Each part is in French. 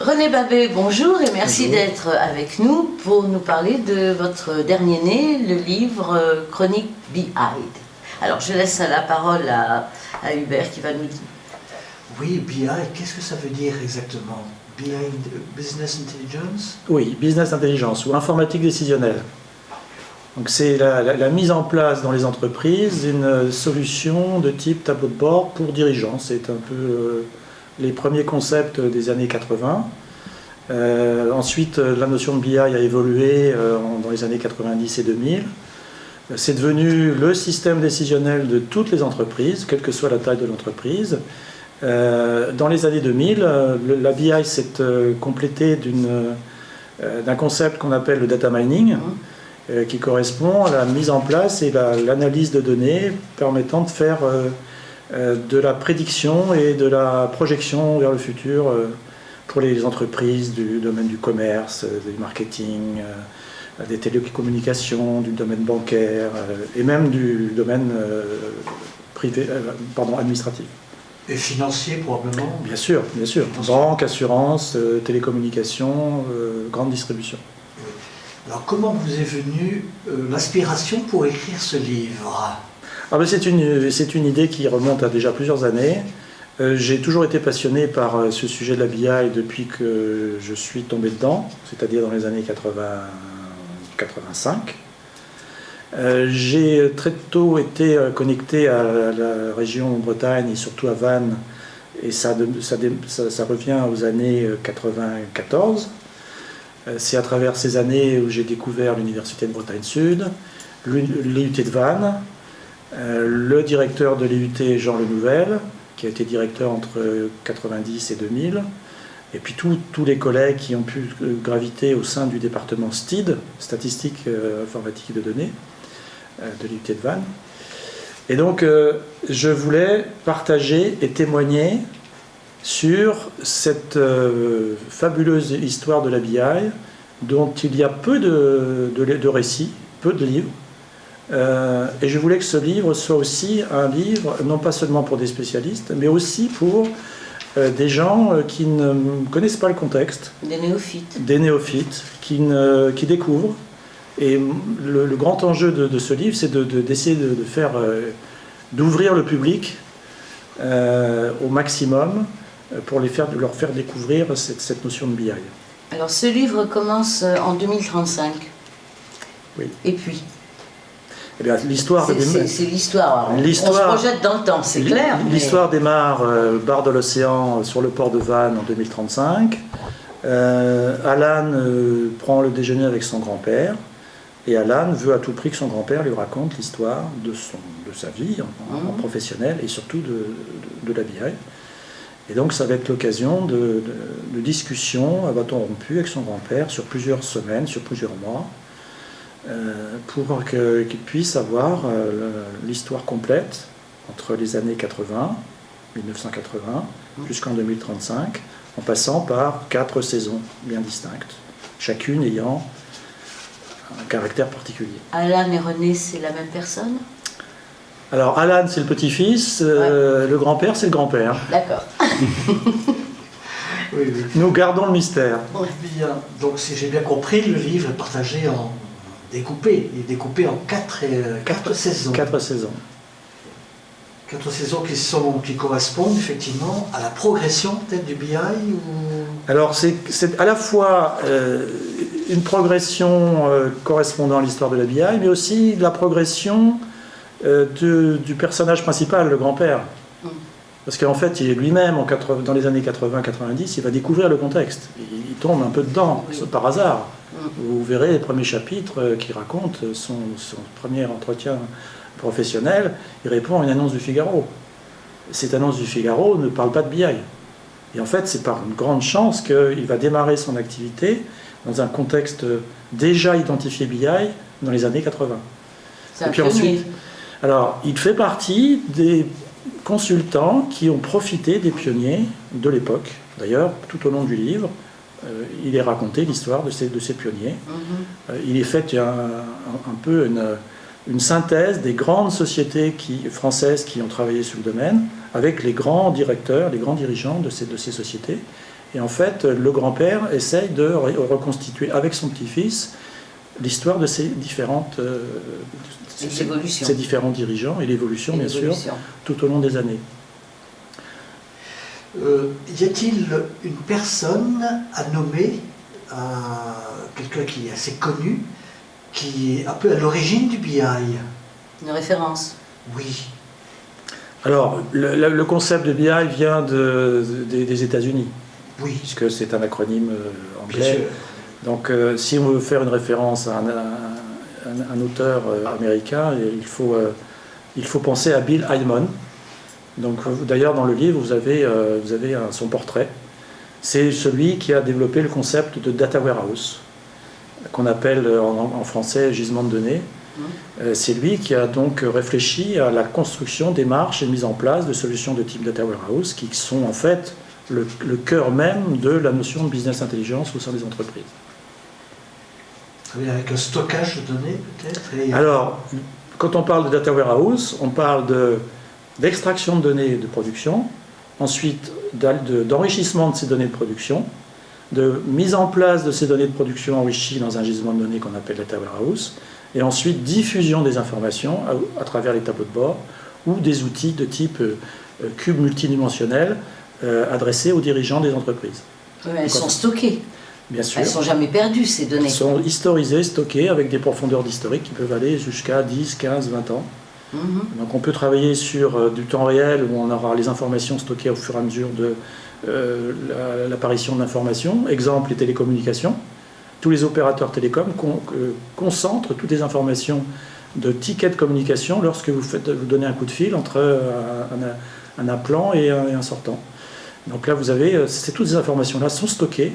René Babet, bonjour et merci Bonjour. d'être avec nous pour nous parler de votre dernier né, le livre Chronique Behind. Alors je laisse la parole à Hubert qui va nous dire. Oui, BI, qu'est-ce que ça veut dire exactement? Behind Business Intelligence? Oui, business intelligence ou informatique décisionnelle. Donc c'est la mise en place dans les entreprises d'une solution de type tableau de bord pour dirigeants. C'est un peu les premiers concepts des années 80. Ensuite, la notion de BI a évolué dans les années 90 et 2000. C'est devenu le système décisionnel de toutes les entreprises, quelle que soit la taille de l'entreprise. Dans les années 2000, la BI s'est complétée d'un concept qu'on appelle le data mining, qui correspond à la mise en place et l'analyse de données permettant de faire de la prédiction et de la projection vers le futur pour les entreprises du domaine du commerce, du marketing, des télécommunications, du domaine bancaire et même du domaine administratif. Et financier probablement? Bien sûr, bien sûr. Banque, assurance, télécommunications, grande distribution. Oui. Alors comment vous est venue l'inspiration pour écrire ce livre? C'est une idée qui remonte à déjà plusieurs années. J'ai toujours été passionné par ce sujet de la BI depuis que je suis tombé dedans, c'est-à-dire dans les années 80-85. J'ai très tôt été connecté à la région Bretagne et surtout à Vannes, et ça revient aux années 94. C'est à travers ces années où j'ai découvert l'Université de Bretagne Sud, l'IUT de Vannes, le directeur de l'IUT Jean Lenouvel, qui a été directeur entre 90 et 2000, et puis tous les collègues qui ont pu graviter au sein du département STID, Statistique Informatique de Données, de l'IUT de Vannes. Et donc je voulais partager et témoigner sur cette fabuleuse histoire de la BI, dont il y a peu de récits, peu de livres. Et je voulais que ce livre soit aussi un livre, non pas seulement pour des spécialistes, mais aussi pour des gens qui ne connaissent pas le contexte. Des néophytes. Des néophytes qui découvrent. Et le grand enjeu de ce livre, c'est d'essayer d'ouvrir le public au maximum pour leur faire découvrir cette notion de BI. Alors ce livre commence en 2035. Oui. Et puis Eh bien, l'histoire... C'est l'histoire. On se projette dans le temps, c'est clair. L'histoire démarre barre de l'océan sur le port de Vannes en 2035. Alan prend le déjeuner avec son grand-père. Et Alan veut à tout prix que son grand-père lui raconte l'histoire de sa vie en professionnel et surtout de la BI. Et donc ça va être l'occasion de discussions à bâton rompu avec son grand-père sur plusieurs semaines, sur plusieurs mois, pour qu'il puisse avoir l'histoire complète entre les années 1980, jusqu'en 2035, en passant par 4 saisons bien distinctes, chacune ayant un caractère particulier. Alan et René, c'est la même personne? Alors Alan, c'est le petit-fils, le grand-père, c'est le grand-père. D'accord. Oui, oui. Nous gardons le mystère. Bien. Donc si j'ai bien compris, le livre est partagé en découpé. Il est découpé en 4 saisons. 4 saisons. 4 saisons qui correspondent effectivement à la progression peut-être du BI ou... Alors c'est à la fois une progression correspondant à l'histoire de la BI, mais aussi la progression du personnage principal, le grand-père. Parce qu'en fait, il est lui-même, dans les années 80-90, il va découvrir le contexte. Il tombe un peu dedans, par hasard. Vous verrez les premiers chapitres qui racontent son premier entretien professionnel. Il répond à une annonce du Figaro. Cette annonce du Figaro ne parle pas de BI. Et en fait, c'est par une grande chance qu'il va démarrer son activité dans un contexte déjà identifié BI dans les années 80. Et puis ensuite, alors, il fait partie des consultants qui ont profité des pionniers de l'époque. D'ailleurs, tout au long du livre, il est raconté l'histoire de ces pionniers. Il est fait un peu une synthèse des grandes sociétés françaises qui ont travaillé sur le domaine, avec les grands directeurs, les grands dirigeants de ces sociétés. Et en fait, le grand-père essaye de reconstituer avec son petit-fils l'histoire de ces différents dirigeants et l'évolution, bien sûr, tout au long des années. Y a-t-il une personne à nommer, quelqu'un qui est assez connu, qui est un peu à l'origine du BI? Une référence? Oui. Alors, le concept de BI vient des États-Unis, Oui. puisque c'est un acronyme Bien anglais. sûr. Donc, si on veut faire une référence à un auteur américain, il faut penser à Bill Hyman. Donc, d'ailleurs, dans le livre, vous avez son portrait. C'est celui qui a développé le concept de data warehouse, qu'on appelle en français gisement de données. C'est lui qui a donc réfléchi à la construction, démarche et mise en place de solutions de type data warehouse, qui sont en fait le cœur même de la notion de business intelligence au sein des entreprises. Avec un stockage de données, peut-être? Alors, quand on parle de data warehouse, on parle d'extraction de données de production, ensuite d'enrichissement de ces données de production, de mise en place de ces données de production enrichies dans un gisement de données qu'on appelle data warehouse, et ensuite diffusion des informations à travers les tableaux de bord ou des outils de type cube multidimensionnel adressés aux dirigeants des entreprises. Oui, mais elles sont stockées. Bien sûr. Elles ne sont jamais perdues, ces données. Elles sont historisées, stockées avec des profondeurs d'historique qui peuvent aller jusqu'à 10, 15, 20 ans. Donc on peut travailler sur du temps réel où on aura les informations stockées au fur et à mesure de l'apparition de l'information. Exemple, les télécommunications. Tous les opérateurs télécoms concentrent toutes les informations de tickets de communication lorsque vous donnez un coup de fil entre un appelant et un sortant. Donc là, toutes ces informations-là sont stockées.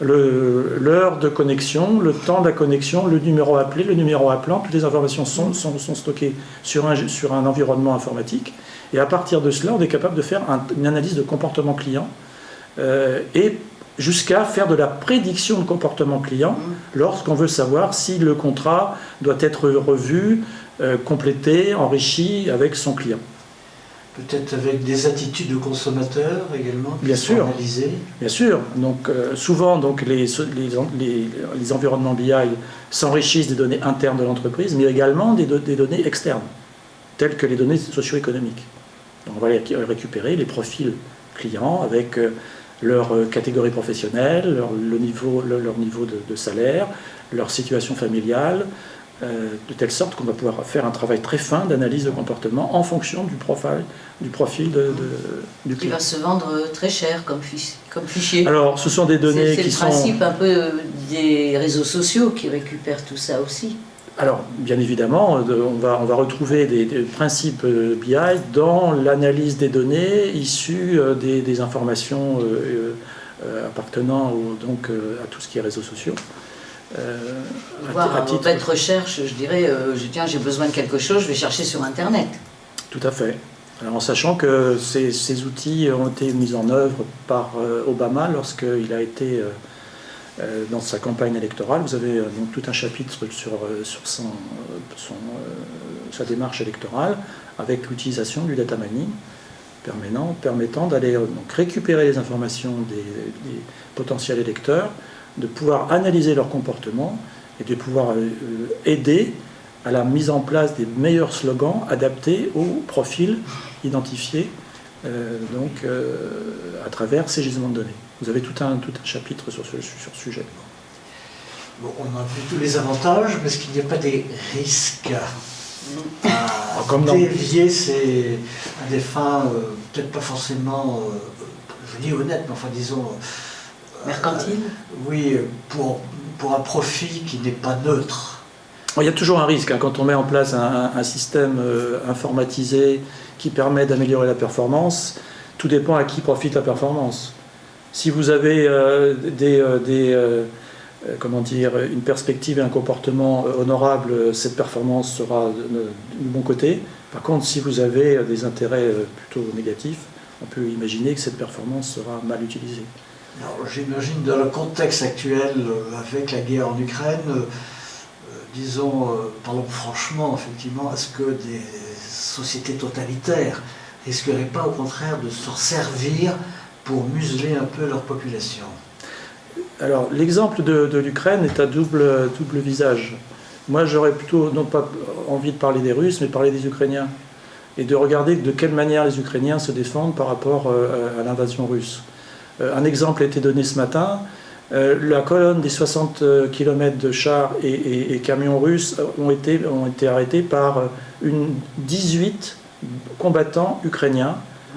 L'heure de connexion, le temps de la connexion, le numéro appelé, le numéro appelant, toutes les informations sont stockées sur un environnement informatique. Et à partir de cela, on est capable de faire une analyse de comportement client et jusqu'à faire de la prédiction de comportement client lorsqu'on veut savoir si le contrat doit être revu, complété, enrichi avec son client. Peut-être avec des attitudes de consommateurs également qui sont analysées. Bien sûr. Donc, souvent, les environnements BI s'enrichissent des données internes de l'entreprise, mais également des données externes, telles que les données socio-économiques. Donc, on va récupérer les profils clients avec leur catégorie professionnelle, leur niveau de salaire, leur situation familiale, de telle sorte qu'on va pouvoir faire un travail très fin d'analyse de comportement en fonction du profil du client. Qui va se vendre très cher comme fichier. Alors, ce sont des données qui sont... C'est le principe un peu des réseaux sociaux qui récupèrent tout ça aussi. Alors, bien évidemment, on va retrouver des principes BI dans l'analyse des données issues des informations appartenant à tout ce qui est réseaux sociaux. Voir un mot de recherche, je dirais, tiens, j'ai besoin de quelque chose, je vais chercher sur Internet. Tout à fait. Alors, en sachant que ces outils ont été mis en œuvre par Obama lorsqu'il a été dans sa campagne électorale. Vous avez donc tout un chapitre sur sa démarche électorale avec l'utilisation du data mining permettant d'aller récupérer les informations des potentiels électeurs, de pouvoir analyser leur comportement et de pouvoir aider à la mise en place des meilleurs slogans adaptés aux profils identifiés à travers ces gisements de données. Vous avez tout un chapitre sur ce sujet. Bon, on a vu tous les avantages, mais est-ce qu'il n'y a pas des risques à dévier à des fins peut-être pas forcément, je dis honnête, mais enfin disons... mercantile? Oui, pour un profit qui n'est pas neutre. Il y a toujours un risque quand on met en place un système informatisé qui permet d'améliorer la performance. Tout dépend à qui profite la performance. Si vous avez une perspective et un comportement honorable, cette performance sera du bon côté. Par contre, si vous avez des intérêts plutôt négatifs, on peut imaginer que cette performance sera mal utilisée. J'imagine dans le contexte actuel, avec la guerre en Ukraine, parlons franchement, effectivement, est-ce que des sociétés totalitaires risqueraient pas au contraire de se servir pour museler un peu leur population? Alors, l'exemple de l'Ukraine est à double visage. Moi, j'aurais plutôt, non pas envie de parler des Russes, mais parler des Ukrainiens. Et de regarder de quelle manière les Ukrainiens se défendent par rapport à l'invasion russe. Un exemple a été donné ce matin. La colonne des 60 km de chars et camions russes ont été arrêtés par 18 combattants ukrainiens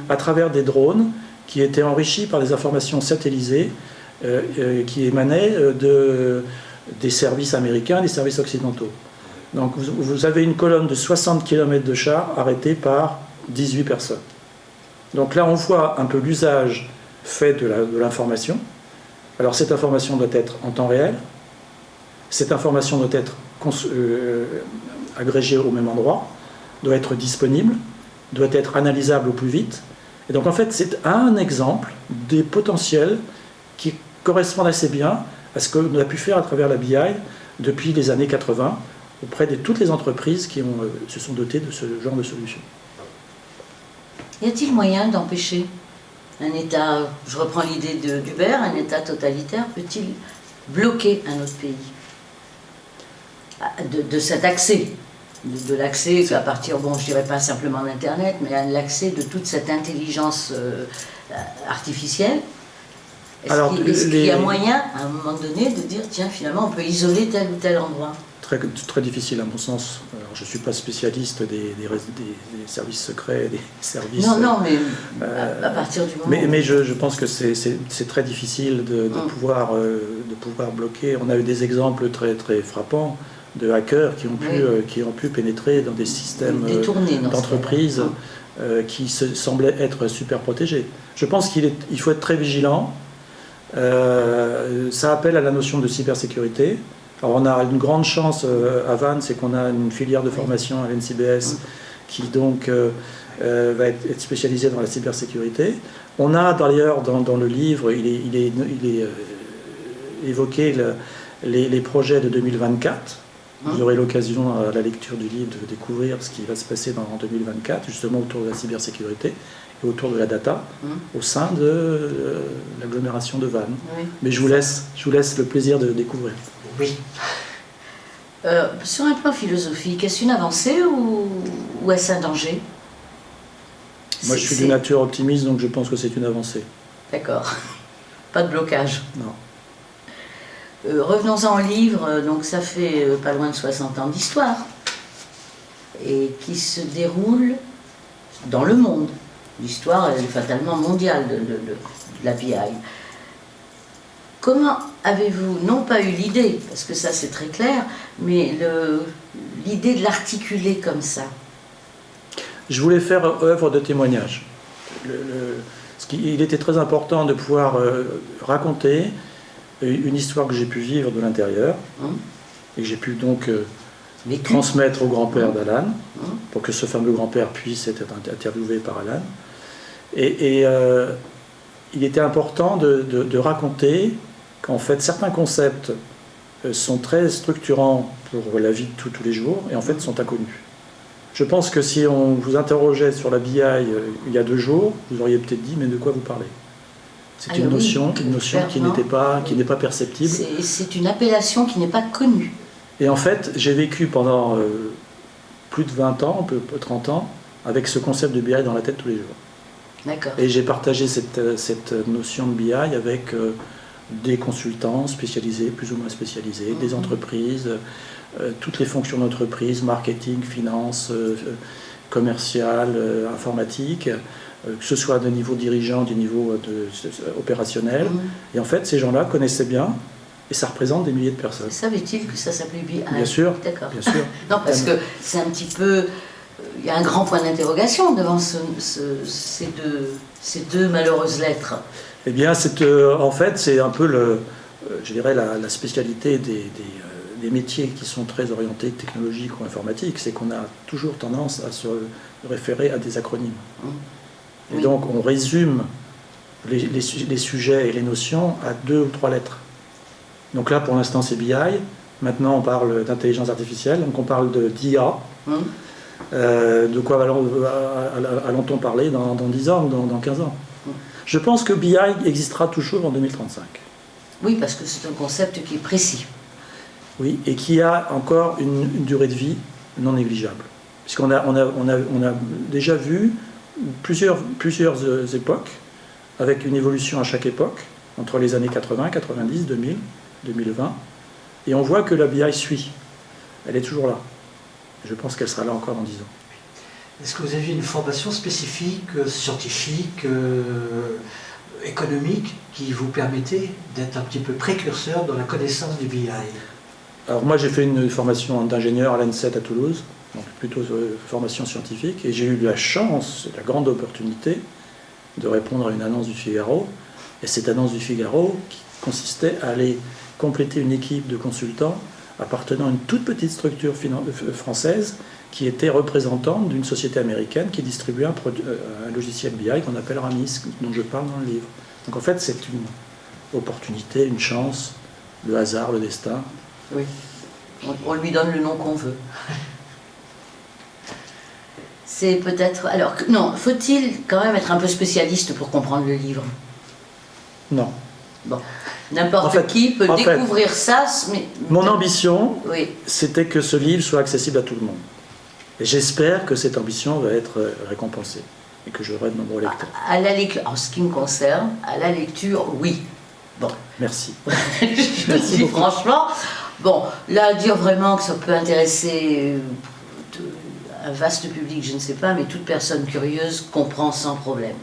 à travers des drones qui étaient enrichis par des informations satellisées qui émanaient des services américains et des services occidentaux. Donc vous avez une colonne de 60 km de chars arrêtés par 18 personnes. Donc là on voit un peu l'usage fait de l'information. Alors cette information doit être en temps réel, cette information doit être agrégée au même endroit, doit être disponible, doit être analysable au plus vite. Et donc en fait c'est un exemple des potentiels qui correspondent assez bien à ce qu'on a pu faire à travers la BI depuis les années 80 auprès de toutes les entreprises qui se sont dotées de ce genre de solutions. Y a-t-il moyen d'empêcher un État, je reprends l'idée d'Uber, un État totalitaire peut-il bloquer un autre pays de cet accès, de l'accès à partir, bon je dirais pas simplement d'Internet, mais l'accès de toute cette intelligence artificielle? Est-ce qu'il y a moyen, à un moment donné, de dire, tiens, finalement, on peut isoler tel ou tel endroit? Très difficile à mon sens. Alors, je ne suis pas spécialiste des services secrets, des services... Non, mais à partir du moment... Mais je pense que c'est très difficile de pouvoir bloquer. On a eu des exemples très frappants de hackers qui ont pu pénétrer dans des systèmes d'entreprises qui semblaient être super protégés. Je pense qu'il faut être très vigilant. Ça appelle à la notion de cybersécurité. Alors on a une grande chance à Vannes, c'est qu'on a une filière de formation à l'NCBS qui donc va être spécialisée dans la cybersécurité. On a d'ailleurs dans le livre, il est évoqué les projets de 2024. Vous aurez l'occasion à la lecture du livre de découvrir ce qui va se passer en 2024, justement autour de la cybersécurité et autour de la data, au sein de l'agglomération de Vannes. Oui. Mais je vous laisse le plaisir de découvrir. Oui. Sur un plan philosophique, est-ce une avancée ou est-ce un danger? Moi, je suis de nature optimiste, donc je pense que c'est une avancée. D'accord. Pas de blocage. Non. Revenons-en au livre, donc ça fait pas loin de 60 ans d'histoire, et qui se déroule dans le monde. L'histoire est fatalement mondiale de la BI. Comment avez-vous, non pas eu l'idée, parce que ça c'est très clair, mais l'idée de l'articuler comme ça? Je voulais faire œuvre de témoignage. Il était très important de pouvoir raconter une histoire que j'ai pu vivre de l'intérieur, et que j'ai pu donc transmettre au grand-père d'Alan, pour que ce fameux grand-père puisse être interviewé par Alan. Et il était important de raconter qu'en fait certains concepts sont très structurants pour la vie de tous les jours et en fait sont inconnus. Je pense que si on vous interrogeait sur la BI il y a 2 jours, vous auriez peut-être dit mais de quoi vous parlez? C'est une notion qui n'est pas perceptible. C'est une appellation qui n'est pas connue. Et en fait, j'ai vécu pendant plus de 20 ans, un peu 30 ans, avec ce concept de BI dans la tête tous les jours. D'accord. Et j'ai partagé cette notion de BI avec des consultants spécialisés, plus ou moins spécialisés, des entreprises, toutes les fonctions d'entreprise, marketing, finance, commercial, informatique, que ce soit de niveau dirigeant, du niveau opérationnel. Et en fait, ces gens-là connaissaient bien, et ça représente des milliers de personnes. Savait-il que ça s'appelait BI? Bien sûr. D'accord. Bien sûr. Non, parce que c'est un petit peu... Il y a un grand point d'interrogation devant ces deux malheureuses lettres. Eh bien, en fait, c'est un peu, je dirais, la spécialité des métiers qui sont très orientés technologiques ou informatiques, c'est qu'on a toujours tendance à se référer à des acronymes. Et donc, on résume les sujets et les notions à 2 ou 3 lettres. Donc là, pour l'instant, c'est BI. Maintenant, on parle d'intelligence artificielle, donc on parle d'IA. De quoi allons-on parler dans 10 ans ou dans 15 ans? Je pense que BI existera toujours en 2035. Oui, parce que c'est un concept qui est précis. Oui, et qui a encore une durée de vie non négligeable. Puisqu'on a déjà vu plusieurs époques, avec une évolution à chaque époque, entre les années 80, 90, 2000, 2020, et on voit que la BI suit. Elle est toujours là. Je pense qu'elle sera là encore dans 10 ans. Est-ce que vous avez une formation spécifique, scientifique, économique, qui vous permettait d'être un petit peu précurseur dans la connaissance du BI? Alors moi j'ai fait une formation d'ingénieur à l'ANSET à Toulouse, donc plutôt formation scientifique, et j'ai eu la chance, la grande opportunité de répondre à une annonce du Figaro, et cette annonce du Figaro qui consistait à aller compléter une équipe de consultants appartenant à une toute petite structure française qui était représentante d'une société américaine qui distribuait un logiciel BI qu'on appelle Ramis, dont je parle dans le livre. Donc en fait c'est une opportunité, une chance, le hasard, le destin. Oui, on lui donne le nom qu'on veut. C'est peut-être... Alors, non, faut-il quand même être un peu spécialiste pour comprendre le livre? Non. Bon, n'importe qui peut découvrir ça. Mais... Mon ambition, oui, c'était que ce livre soit accessible à tout le monde. Et j'espère que cette ambition va être récompensée et que j'aurai de nombreux lecteurs. À la lecture, en ce qui me concerne, à la lecture, oui. Bon. Merci. Je me dis franchement... Bon, là, dire vraiment que ça peut intéresser un vaste public, je ne sais pas, mais toute personne curieuse comprend sans problème.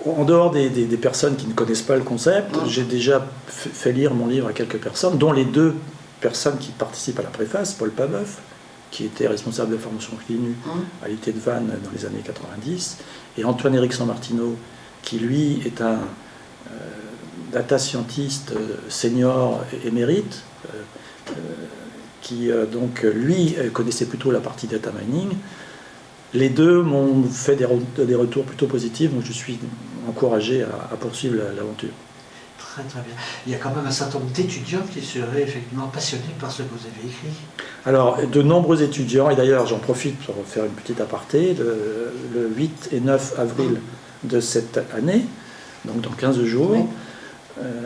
En dehors des personnes qui ne connaissent pas le concept, j'ai déjà fait lire mon livre à quelques personnes, dont les 2 personnes qui participent à la préface, Paul Pabeuf, qui était responsable de la formation continue à l'IT de Vannes dans les années 90, et Antoine-Éric Sammartino, qui lui est un data scientist senior émérite, qui donc lui connaissait plutôt la partie data mining. Les 2 m'ont fait des retours plutôt positifs, donc je suis encouragé à poursuivre l'aventure. Très très bien. Il y a quand même un certain nombre d'étudiants qui seraient effectivement passionnés par ce que vous avez écrit. Alors, de nombreux étudiants, et d'ailleurs j'en profite pour faire une petite aparté, le 8 et 9 avril de cette année, donc dans 15 jours,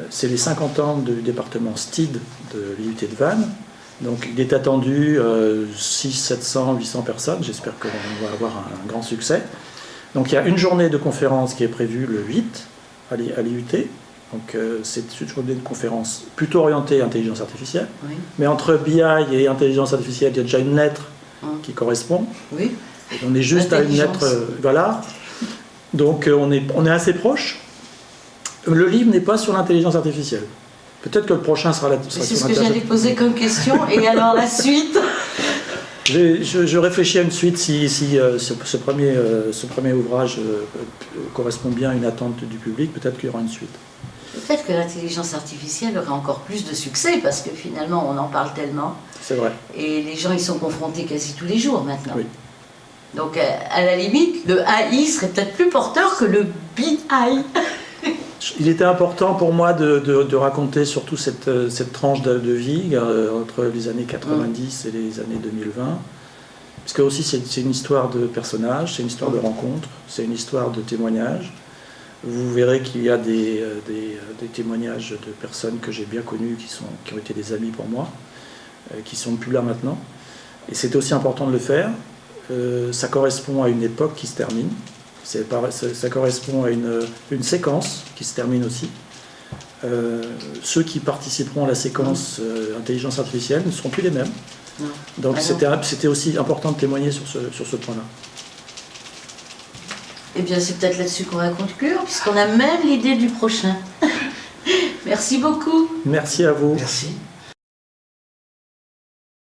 c'est les 50 ans du département STID de l'IUT de Vannes. Donc il est attendu 700, 800 personnes, j'espère qu'on va avoir un grand succès. Donc il y a une journée de conférence qui est prévue le 8 à l'IUT. Donc c'est une journée de conférence plutôt orientée intelligence artificielle. Oui. Mais entre BI et intelligence artificielle, il y a déjà une lettre qui correspond. Oui. Et on est juste à une lettre, voilà. Donc on est assez proche. Le livre n'est pas sur l'intelligence artificielle. Peut-être que le prochain sera là-dessus. C'est ce que j'allais poser comme question. Et alors la suite? Je réfléchis à une suite si ce premier ouvrage correspond bien à une attente du public. Peut-être qu'il y aura une suite. Peut-être que l'intelligence artificielle aura encore plus de succès parce que finalement on en parle tellement. C'est vrai. Et les gens y sont confrontés quasi tous les jours maintenant. Oui. Donc à la limite, le AI serait peut-être plus porteur que le BI. Il était important pour moi de raconter surtout cette tranche de vie entre les années 90 et les années 2020. Parce que aussi c'est une histoire de personnages, c'est une histoire de rencontres, c'est une histoire de témoignages. Vous verrez qu'il y a des témoignages de personnes que j'ai bien connues, qui ont été des amis pour moi, qui ne sont plus là maintenant. Et c'était aussi important de le faire. Ça correspond à une époque qui se termine. Ça correspond à une séquence qui se termine aussi. Ceux qui participeront à la séquence intelligence artificielle ne seront plus les mêmes. Non. Donc c'était aussi important de témoigner sur ce point-là. Eh bien, c'est peut-être là-dessus qu'on va conclure, puisqu'on a même l'idée du prochain. Merci beaucoup. Merci à vous. Merci.